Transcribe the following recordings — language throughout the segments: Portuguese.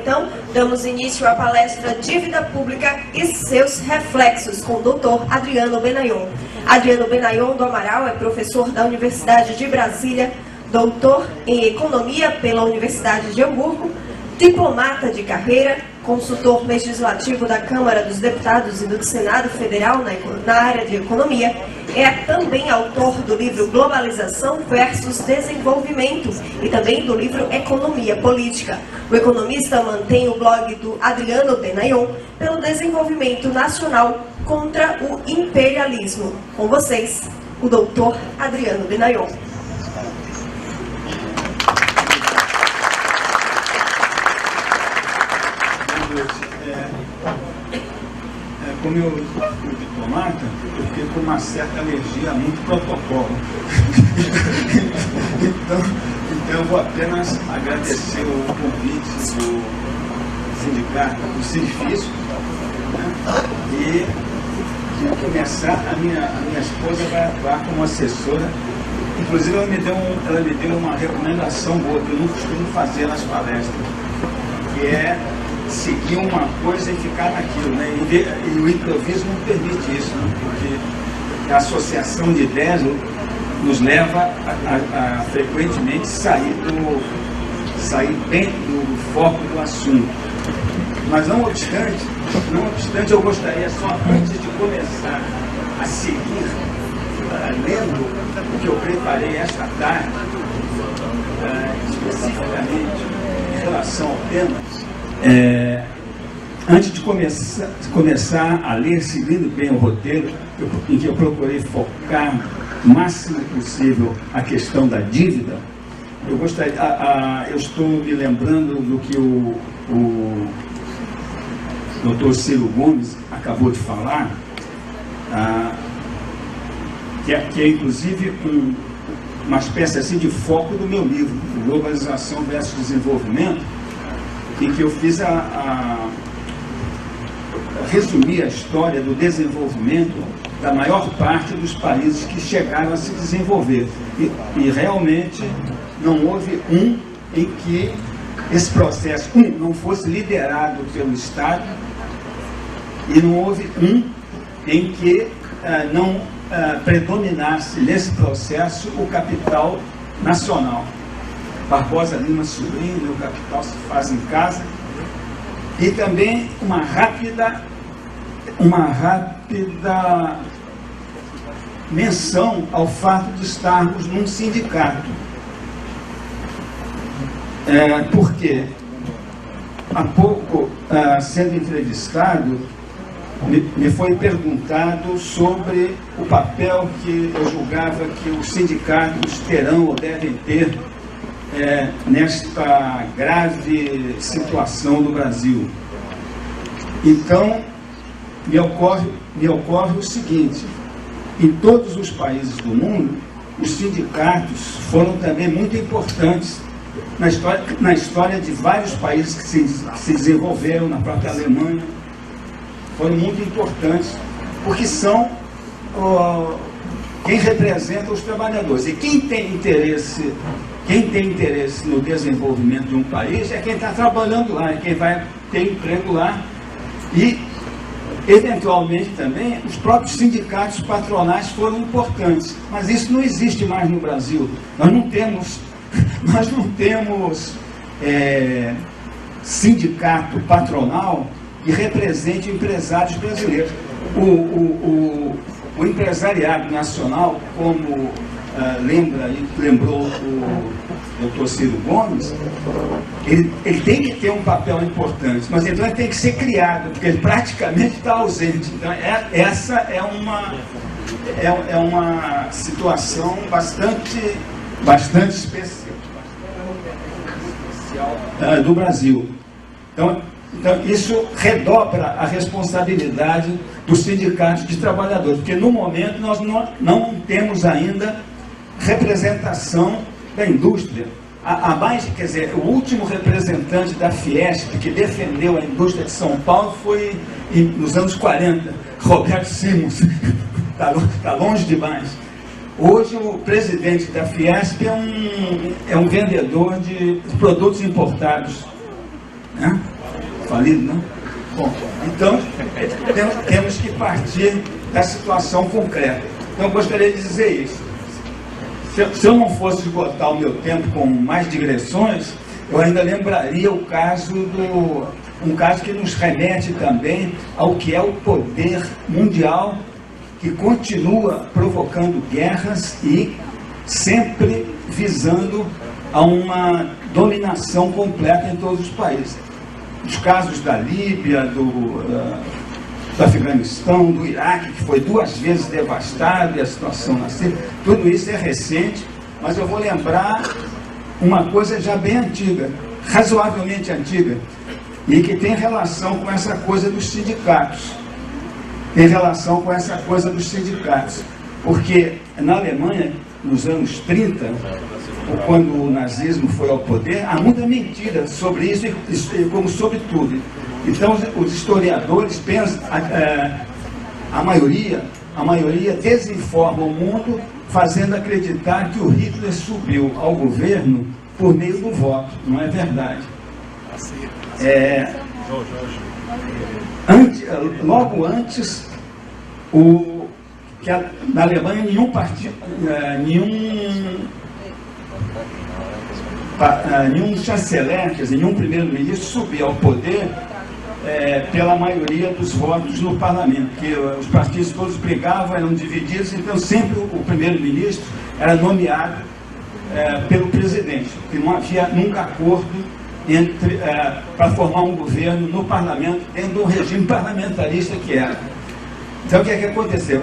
então, damos início à palestra Dívida Pública e seus reflexos, com o Dr. Adriano Benayon. Adriano Benayon do Amaral é professor da Universidade de Brasília, doutor em Economia pela Universidade de Hamburgo, diplomata de carreira, consultor legislativo da Câmara dos Deputados e do Senado Federal na área de Economia, é também autor do livro Globalização versus Desenvolvimento e também do livro Economia Política. O economista mantém o blog do Adriano Benayon pelo desenvolvimento nacional contra o imperialismo. Com vocês, o doutor Adriano Benayon. Como eu fui diplomata, eu fiquei com uma certa alergia a muito protocolo. então eu vou apenas agradecer o convite do sindicato, do Sindifisco, né? E começar, a minha esposa vai atuar como assessora. Inclusive ela me deu uma recomendação boa, que eu não costumo fazer nas palestras, que é seguir uma coisa e ficar naquilo, né? E o improviso não permite isso, né? Porque a associação de ideias nos leva a frequentemente sair bem do foco do assunto. Mas não obstante, eu gostaria só, antes de começar a seguir, lendo o que eu preparei esta tarde, especificamente em relação ao tema, antes de começar a ler, seguindo bem o roteiro, em que eu procurei focar o máximo possível a questão da dívida, eu estou me lembrando do que o Dr. Ciro Gomes acabou de falar, que é inclusive uma espécie assim de foco do meu livro, Globalização versus Desenvolvimento, em que eu fiz resumir a história do desenvolvimento da maior parte dos países que chegaram a se desenvolver. E realmente não houve um em que esse processo, não fosse liderado pelo Estado, e não houve um em que não predominasse nesse processo o capital nacional. Barbosa Lima Sobrinho, o capital se faz em casa, e também uma rápida menção ao fato de estarmos num sindicato. Porque há pouco, sendo entrevistado, me foi perguntado sobre o papel que eu julgava que os sindicatos terão ou devem ter nesta grave situação do Brasil. Então, me ocorre o seguinte: em todos os países do mundo, os sindicatos foram também muito importantes na história de vários países que se desenvolveram, na própria Alemanha, foram muito importantes, porque são quem representa os trabalhadores. E quem tem interesse no desenvolvimento de um país é quem está trabalhando lá, é quem vai ter emprego lá. E, eventualmente, também, os próprios sindicatos patronais foram importantes. Mas isso não existe mais no Brasil. Nós não temos sindicato patronal que represente empresários brasileiros. O empresariado nacional, como lembrou o Dr. Ciro Gomes, ele tem que ter um papel importante, mas então ele tem que ser criado, porque ele praticamente está ausente. Então essa é uma situação bastante especial do Brasil. Então isso redobra a responsabilidade dos sindicatos de trabalhadores, porque no momento nós não temos ainda representação da indústria. Quer dizer, o último representante da Fiesp que defendeu a indústria de São Paulo foi nos anos 40, Roberto Simons. Está longe demais. Hoje o presidente da Fiesp é um vendedor de produtos importados, né? falido, não? Bom, então, temos que partir da situação concreta. Então, eu gostaria de dizer isso. Se eu não fosse esgotar o meu tempo com mais digressões, eu ainda lembraria o caso um caso que nos remete também ao que é o poder mundial, que continua provocando guerras e sempre visando a uma dominação completa em todos os países. Os casos da Líbia, do Afeganistão, do Iraque, que foi 2 vezes devastado, e a situação na Síria, tudo isso é recente, mas eu vou lembrar uma coisa já bem antiga, razoavelmente antiga, e que tem relação com essa coisa dos sindicatos. Porque na Alemanha, nos anos 30, quando o nazismo foi ao poder, há muita mentira sobre isso, como sobre tudo. Então, os historiadores pensam, a maioria desinforma o mundo, fazendo acreditar que o Hitler subiu ao governo por meio do voto. Não é verdade. Logo antes, na Alemanha, nenhum chanceler, quer dizer, nenhum primeiro-ministro subia ao poder pela maioria dos votos no parlamento, porque os partidos todos brigavam, eram divididos, então sempre o primeiro-ministro era nomeado pelo presidente, porque não havia nunca acordo para formar um governo no parlamento, dentro do regime parlamentarista que era. Então o que é que aconteceu?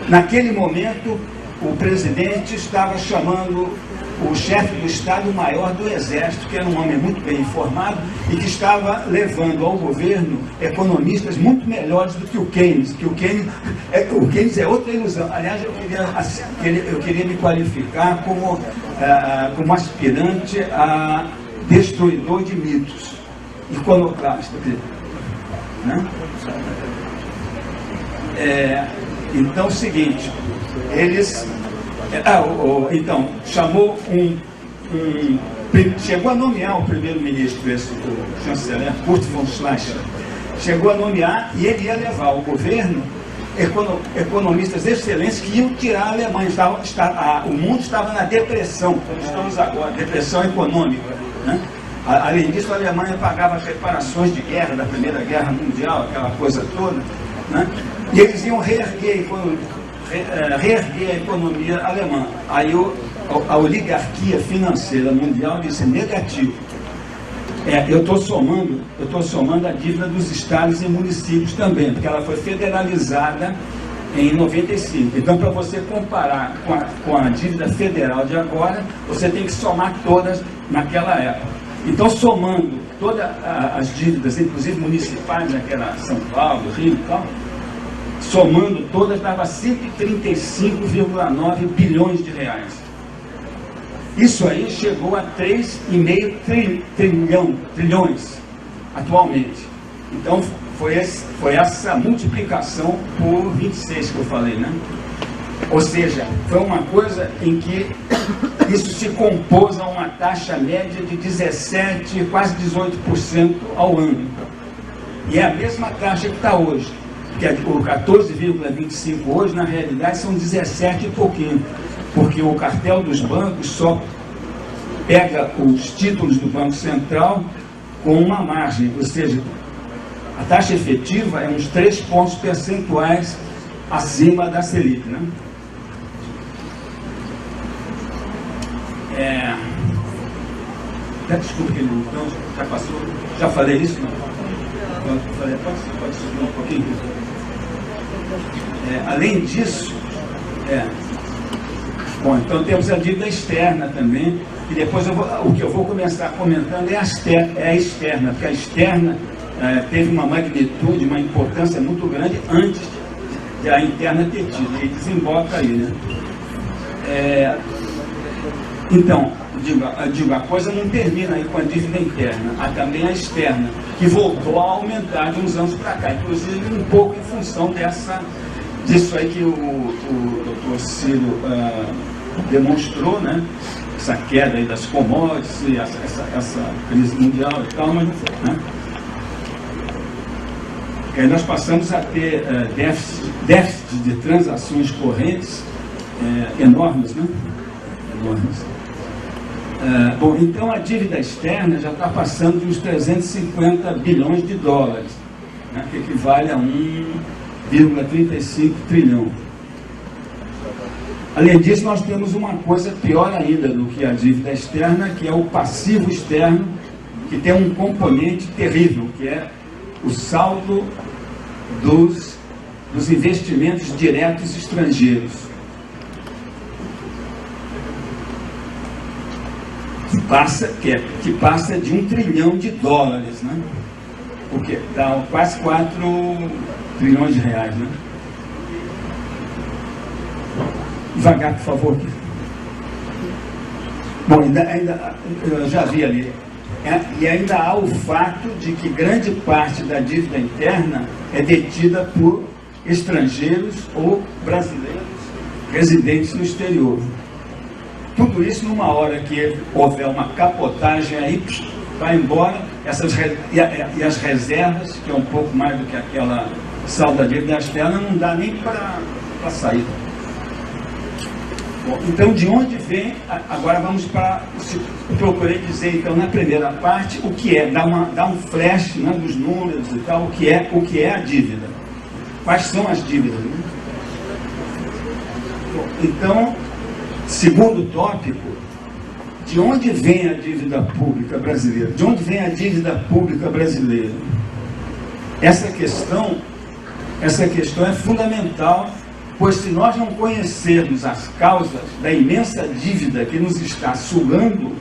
Naquele momento, o presidente estava chamando o chefe do Estado-Maior do Exército, que era um homem muito bem informado e que estava levando ao governo economistas muito melhores do que o Keynes, o Keynes é outra ilusão. Aliás, eu queria me qualificar como aspirante a destruidor de mitos, iconoclasta, né? Então, o seguinte, eles... então, chamou chegou a nomear o primeiro-ministro, o chanceler Kurt von Schleicher, chegou a nomear e ele ia levar ao governo economistas excelentes que iam tirar a Alemanha. O mundo estava na depressão, como estamos agora, depressão econômica, né? Além disso, a Alemanha pagava as reparações de guerra, da Primeira Guerra Mundial, aquela coisa toda, né? E eles iam reerguer a economia alemã. Aí a oligarquia financeira mundial disse negativo. Eu estou somando a dívida dos estados e municípios também, porque ela foi federalizada em 95. Então, para você comparar com a dívida federal de agora, você tem que somar todas naquela época. Então, somando todas as dívidas, inclusive municipais, que era São Paulo, Rio e tal, somando todas, dava 135,9 bilhões de reais. Isso aí chegou a 3,5 trilhões atualmente. Então, foi essa multiplicação por 26 que eu falei, né? Ou seja, foi uma coisa em que isso se compôs a uma taxa média de 17%, quase 18% ao ano. E é a mesma taxa que está hoje. Que o 14,25 hoje, na realidade, são 17 e pouquinho, porque o cartel dos bancos só pega os títulos do Banco Central com uma margem, ou seja, a taxa efetiva é uns 3 pontos percentuais acima da Selic, né? Desculpa que ele então, já passou, já falei isso, não? Pode subir um pouquinho. Além disso, bom, então temos a dívida externa também, e depois o que eu vou começar comentando é a externa, porque a externa teve uma magnitude, uma importância muito grande antes da interna ter tido, e desemboca aí, né? Então, digo, a coisa não termina aí com a dívida interna, há também a externa, que voltou a aumentar de uns anos para cá, inclusive um pouco em função disso aí que o doutor Ciro demonstrou, né? Essa queda aí das commodities, essa crise mundial e tal, mas, né? nós passamos a ter déficit de transações correntes enormes, né? Enormes. Bom, então a dívida externa já está passando dos 350 bilhões de dólares, né, que equivale a 1,35 trilhão. Além disso, nós temos uma coisa pior ainda do que a dívida externa, que é o passivo externo, que tem um componente terrível, que é o saldo dos investimentos diretos estrangeiros, que passa de 1 trilhão de dólares, né? O que dá quase 4 trilhões de reais, né? Devagar, por favor. Bom, ainda eu já vi ali. E ainda há o fato de que grande parte da dívida interna é detida por estrangeiros ou brasileiros residentes no exterior. Tudo isso numa hora que houver uma capotagem aí, vai embora, e as reservas, que é um pouco mais do que aquela saldo da dívida externa, não dá nem para sair. Bom, então, de onde vem, agora vamos para, eu procurei dizer, então, na primeira parte, o que é, dar um flash, né, dos números e tal, o que é a dívida. Quais são as dívidas? Né? Bom, então, segundo tópico, de onde vem a dívida pública brasileira? De onde vem a dívida pública brasileira? Essa questão é fundamental, pois se nós não conhecermos as causas da imensa dívida que nos está sugando,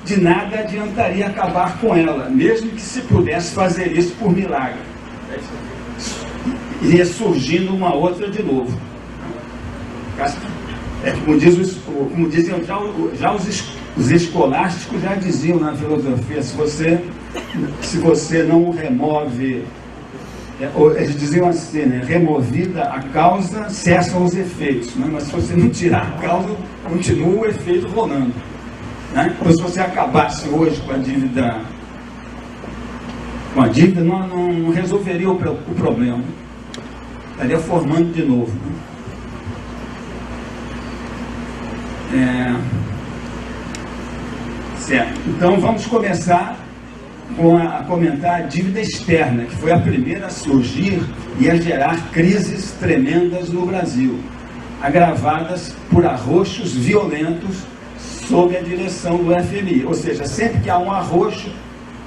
de nada adiantaria acabar com ela, mesmo que se pudesse fazer isso por milagre. Iria surgindo uma outra de novo. Como diziam já os escolásticos já diziam na filosofia, se você não remove, eles diziam assim, né, removida a causa, cessam os efeitos, né? Mas se você não tirar a causa, continua o efeito rolando, né? Então, se você acabasse hoje com a dívida não resolveria o problema, estaria formando de novo, né? Certo. Então vamos começar a comentar a dívida externa, que foi a primeira a surgir e a gerar crises tremendas no Brasil, agravadas por arroxos violentos sob a direção do FMI. Ou seja, sempre que há um arroxo,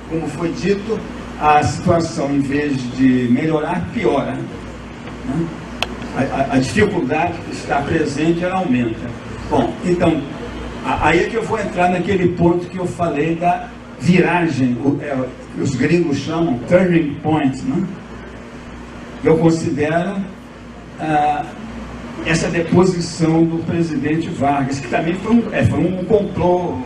como foi dito, a situação, em vez de melhorar, piora, né? A dificuldade que está presente, ela aumenta. Bom, então, aí é que eu vou entrar naquele ponto que eu falei da viragem, os gringos chamam turning point, né? Eu considero essa deposição do presidente Vargas, que também foi um complô,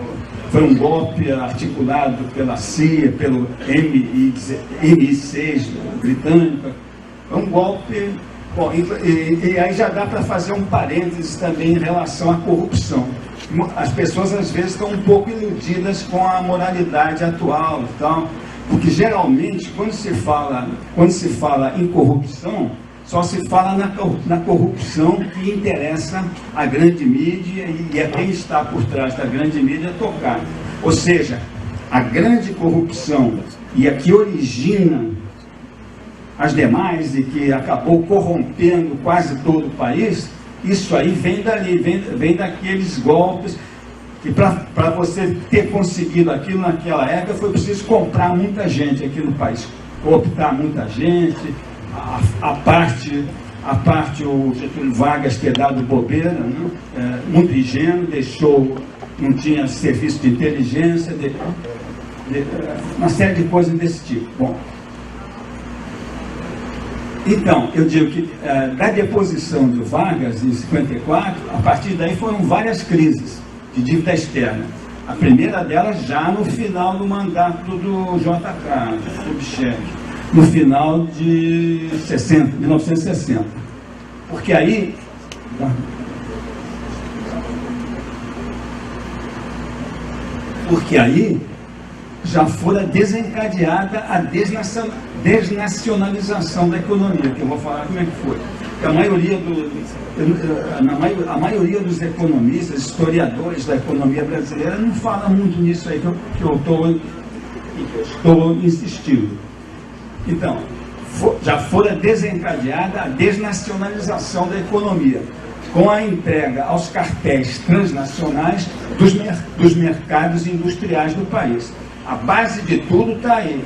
foi um golpe articulado pela CIA, pelo MI6 britânico, foi um golpe. Bom, e aí já dá para fazer um parênteses também em relação à corrupção. As pessoas às vezes estão um pouco iludidas com a moralidade atual e tal, porque geralmente quando se fala em corrupção, só se fala na corrupção que interessa a grande mídia e a quem está por trás da grande mídia tocar. Ou seja, a grande corrupção e a que origina as demais e que acabou corrompendo quase todo o país, isso aí vem dali, vem daqueles golpes que para você ter conseguido aquilo naquela época foi preciso comprar muita gente aqui no país, cooptar muita gente, a parte o Getúlio Vargas ter dado bobeira, né? Muito ingênuo, não tinha serviço de inteligência, uma série de coisas desse tipo. Bom, então, eu digo que da deposição de Vargas em 54, a partir daí foram várias crises de dívida externa. A primeira delas já no final do mandato do JK, Kubitschek, no final de 1960. Porque aí já fora desencadeada a desnacionalização da economia, que eu vou falar como é que foi. A maioria dos economistas, historiadores da economia brasileira não fala muito nisso aí que eu estou insistindo. Então, já fora desencadeada a desnacionalização da economia, com a entrega aos cartéis transnacionais dos mercados industriais do país. A base de tudo está aí.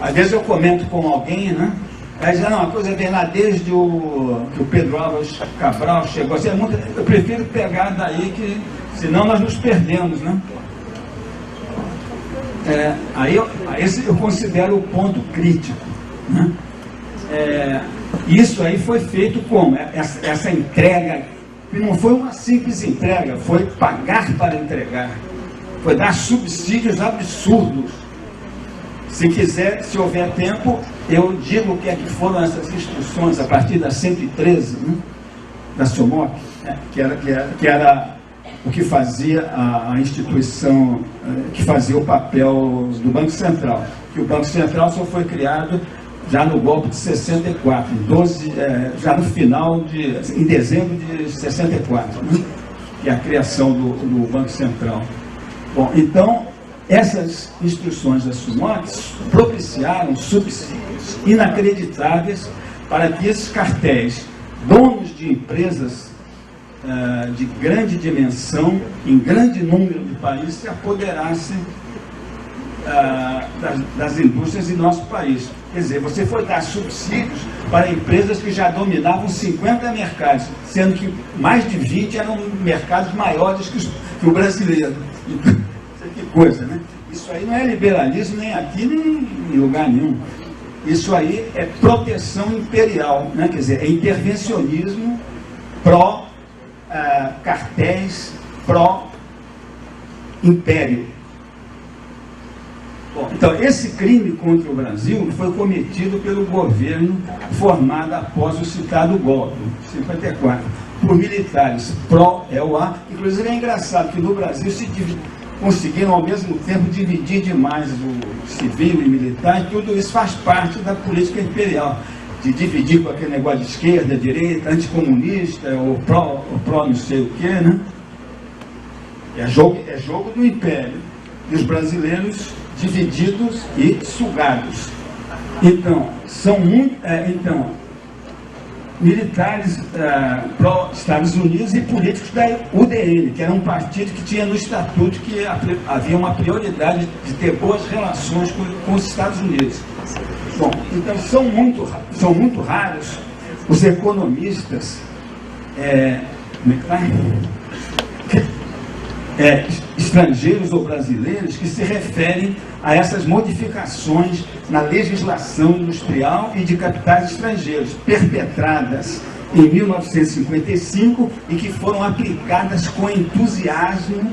Às vezes eu comento com alguém, né? Aí diz, não, a coisa vem lá desde que o Pedro Álvares Cabral chegou. Assim, eu prefiro pegar daí, que senão nós nos perdemos, né? Esse eu considero o ponto crítico, né? Isso aí foi feito como? Essa entrega, que não foi uma simples entrega, foi pagar para entregar, foi dar subsídios absurdos. Se houver tempo, eu digo o que é que foram essas instruções a partir da 113, né, da SOMOC, que era o que fazia a instituição, que fazia o papel do Banco Central. Que o Banco Central só foi criado já no golpe de 64, já no final em dezembro de 64, né, que é a criação do Banco Central. Bom, então, essas instruções da SUMOC propiciaram subsídios inacreditáveis para que esses cartéis, donos de empresas de grande dimensão, em grande número de países, se apoderassem das indústrias em nosso país. Quer dizer, você foi dar subsídios para empresas que já dominavam 50 mercados, sendo que mais de 20 eram mercados maiores que o brasileiro. Que coisa, né? Isso aí não é liberalismo nem aqui, nem em lugar nenhum. Isso aí é proteção imperial, né? Quer dizer, é intervencionismo pró-cartéis, pró-império. Bom, então, esse crime contra o Brasil foi cometido pelo governo formado após o citado golpe, 54, por militares pró-EUA. Inclusive é engraçado que no Brasil conseguiram ao mesmo tempo dividir demais o civil e militar, e tudo isso faz parte da política imperial, de dividir com aquele negócio de esquerda, direita, anticomunista, ou pró não sei o quê, né? É jogo do império, e os brasileiros divididos e sugados. Então, militares pró-Estados Unidos e políticos da UDN, que era um partido que tinha no estatuto que havia uma prioridade de ter boas relações com os Estados Unidos. Bom, então são muito raros os economistas estrangeiros ou brasileiros que se referem a essas modificações na legislação industrial e de capitais estrangeiros, perpetradas em 1955 e que foram aplicadas com entusiasmo,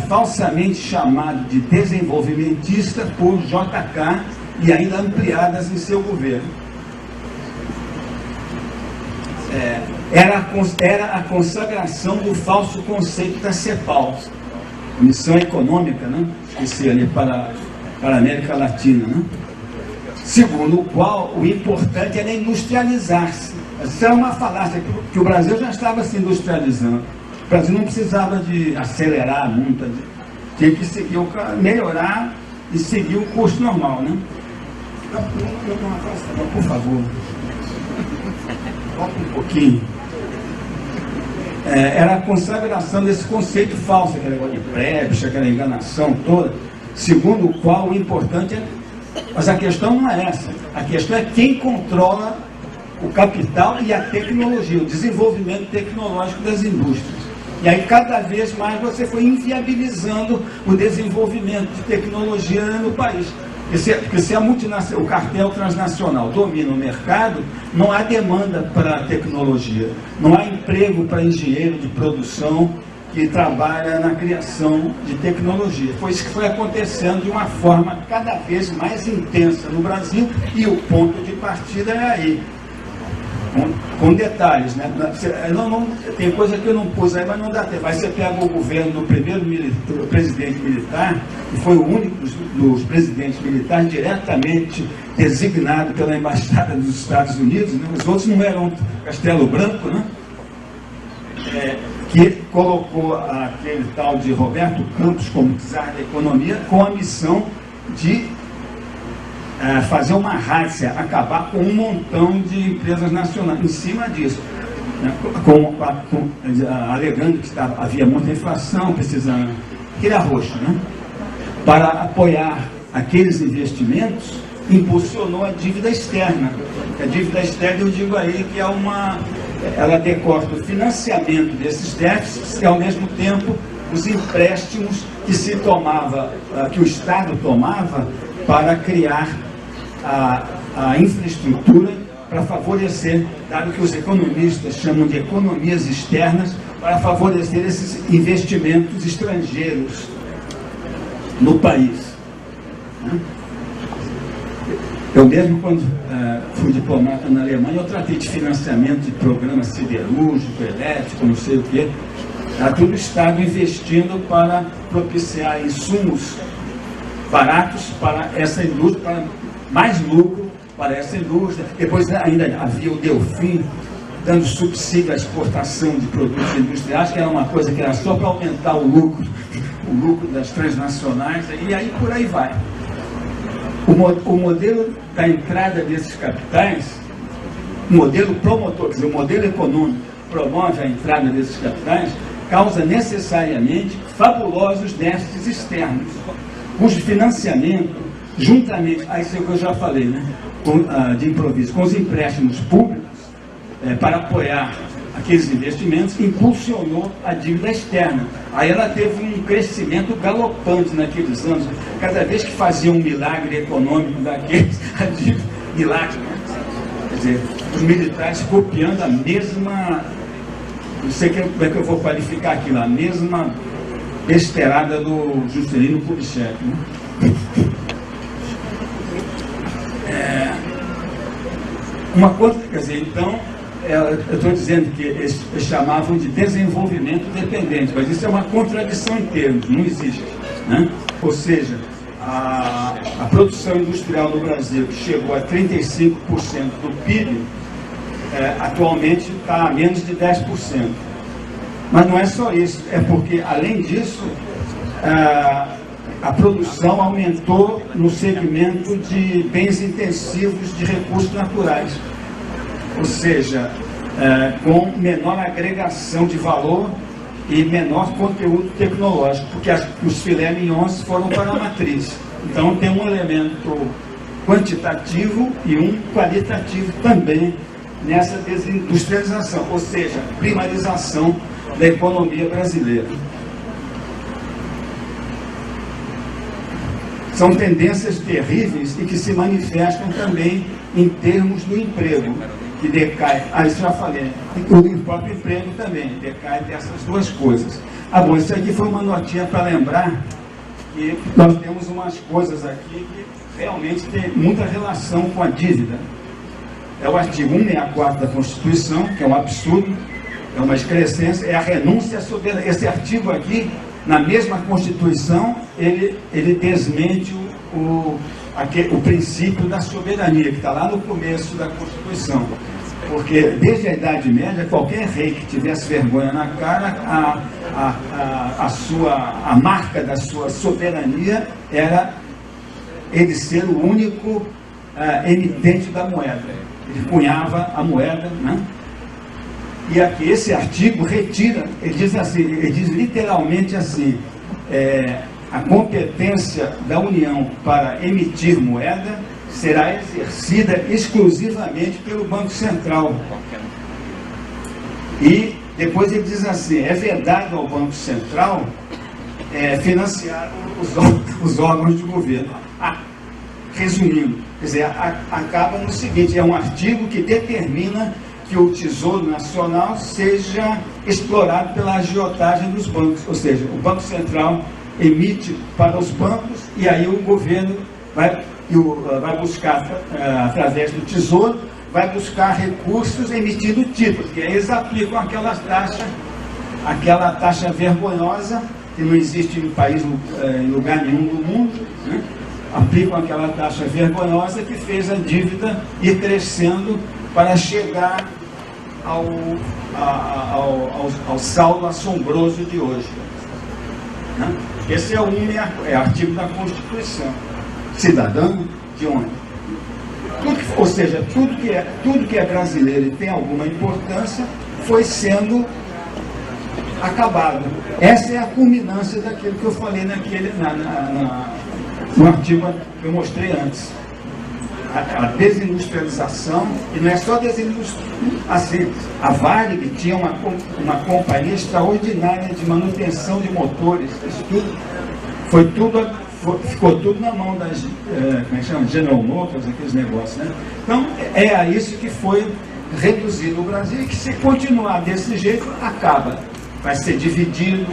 falsamente chamado de desenvolvimentista por JK e ainda ampliadas em seu governo. Era a consagração do falso conceito da CEPAL, Missão Econômica, né? Esqueci ali para a América Latina, né? Segundo o qual o importante era industrializar-se. Isso era uma falácia, que o Brasil já estava se industrializando. O Brasil não precisava de acelerar muito, tinha que seguir melhorar e seguir o curso normal, né? Por favor. Volta um pouquinho. Era a consagração desse conceito falso, aquele negócio de prévia, aquela enganação toda, segundo o qual o importante é... Mas a questão não é essa. A questão é quem controla o capital e a tecnologia, o desenvolvimento tecnológico das indústrias. E aí, cada vez mais, você foi inviabilizando o desenvolvimento de tecnologia no país. Porque se o cartel transnacional domina o mercado, não há demanda para tecnologia, não há emprego para engenheiro de produção que trabalha na criação de tecnologia. Foi isso que foi acontecendo de uma forma cada vez mais intensa no Brasil, e o ponto de partida é aí. com detalhes, né? Tem coisa que eu não pus aí, mas não dá tempo. Aí você pega o governo do primeiro presidente militar, que foi o único dos presidentes militares diretamente designado pela Embaixada dos Estados Unidos, né? Os outros não eram Castelo Branco, né? Que colocou aquele tal de Roberto Campos como czar da economia, com a missão de fazer uma rácia, acabar com um montão de empresas nacionais em cima disso, né? Alegando que havia muita inflação, precisando criar roxo, né? Para apoiar aqueles investimentos, impulsionou a dívida externa. A dívida externa, eu digo aí que ela decorre do financiamento desses déficits e, ao mesmo tempo, os empréstimos que o Estado tomava para criar a infraestrutura para favorecer, dado que os economistas chamam de economias externas, para favorecer esses investimentos estrangeiros no país. Eu mesmo, quando fui diplomata na Alemanha, eu tratei de financiamento de programa siderúrgico, elétrico, não sei o quê. Era tudo o Estado investindo para propiciar insumos baratos para essa indústria, para mais lucro para essa indústria. Depois ainda havia o Delfim dando subsídio à exportação de produtos industriais, que era uma coisa que era só para aumentar o lucro das transnacionais, e aí por aí vai. O modelo da entrada desses capitais, o modelo promotor, quer dizer, o modelo econômico promove a entrada desses capitais, causa necessariamente fabulosos déficits externos, cujo financiamento, juntamente, isso é o que eu já falei, né, de improviso, com os empréstimos públicos, para apoiar aqueles investimentos, impulsionou a dívida externa. Aí ela teve um crescimento galopante naqueles anos. Cada vez que fazia um milagre econômico daqueles, a dívida, milagre, né? Quer dizer, os militares copiando a mesma, não sei como é que eu vou qualificar aquilo, a mesma besteirada do Juscelino Kubitschek, né? Uma coisa, quer dizer, então, eu estou dizendo que eles chamavam de desenvolvimento dependente, mas isso é uma contradição em termos, não existe, né? Ou seja, a produção industrial no Brasil, que chegou a 35% do PIB, atualmente está a menos de 10%. Mas não é só isso, é porque, além disso, a produção aumentou no segmento de bens intensivos de recursos naturais. Ou seja, com menor agregação de valor e menor conteúdo tecnológico, porque os filé mignons foram para a matriz. Então tem um elemento quantitativo e um qualitativo também nessa desindustrialização, ou seja, primarização da economia brasileira. São tendências terríveis e que se manifestam também em termos do emprego, que decai, isso já falei, o próprio emprego também decai dessas duas coisas. Bom, isso aqui foi uma notinha para lembrar que nós temos umas coisas aqui que realmente tem muita relação com a dívida. É o artigo 164 da Constituição, que é um absurdo, é uma excrescência, é a renúncia à soberania. Esse artigo aqui, na mesma Constituição, ele desmente o princípio da soberania, que está lá no começo da Constituição. Porque desde a Idade Média, qualquer rei que tivesse vergonha na cara, a marca da sua soberania era ele ser o único emitente da moeda. Ele cunhava a moeda, né? E aqui esse artigo retira, ele diz literalmente assim, a competência da União para emitir moeda será exercida exclusivamente pelo Banco Central. E depois ele diz assim, é vedado ao Banco Central financiar os órgãos de governo. Resumindo, quer dizer, acaba no seguinte, é um artigo que determina que o Tesouro Nacional seja explorado pela agiotagem dos bancos, ou seja, o Banco Central emite para os bancos e aí o governo vai buscar, através do Tesouro, vai buscar recursos emitindo títulos, que eles aplicam aquela taxa vergonhosa, que não existe em país, em lugar nenhum do mundo, né? Aplicam aquela taxa vergonhosa que fez a dívida ir crescendo para chegar ao saldo assombroso de hoje. Né? Esse é o artigo da Constituição. Cidadão de onde? Ou seja, tudo que é brasileiro e tem alguma importância foi sendo acabado. Essa é a culminância daquilo que eu falei no artigo que eu mostrei antes. A desindustrialização, e não é só desindustrialização, assim, a Varig tinha uma companhia extraordinária de manutenção de motores, ficou tudo na mão das, como é que chama? General Motors, aqueles negócios, né? Então, é a isso que foi reduzido o Brasil, e que se continuar desse jeito, acaba. Vai ser dividido,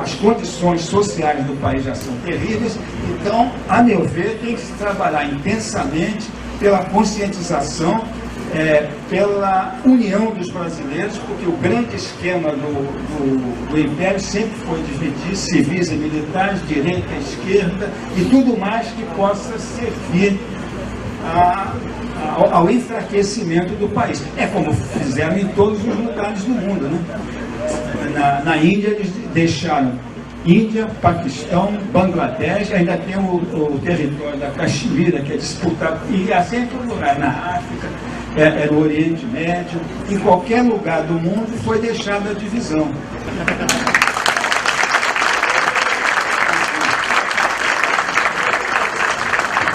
as condições sociais do país já são terríveis. Então, a meu ver, tem que se trabalhar intensamente pela conscientização, pela união dos brasileiros, porque o grande esquema do Império sempre foi dividir civis e militares, direita e esquerda, e tudo mais que possa servir ao enfraquecimento do país. É como fizeram em todos os lugares do mundo, né? Na Índia eles deixaram Índia, Paquistão, Bangladesh, ainda tem o território da Caxemira, que é disputado, e assim em todo lugar, na África, no Oriente Médio, em qualquer lugar do mundo foi deixada a divisão.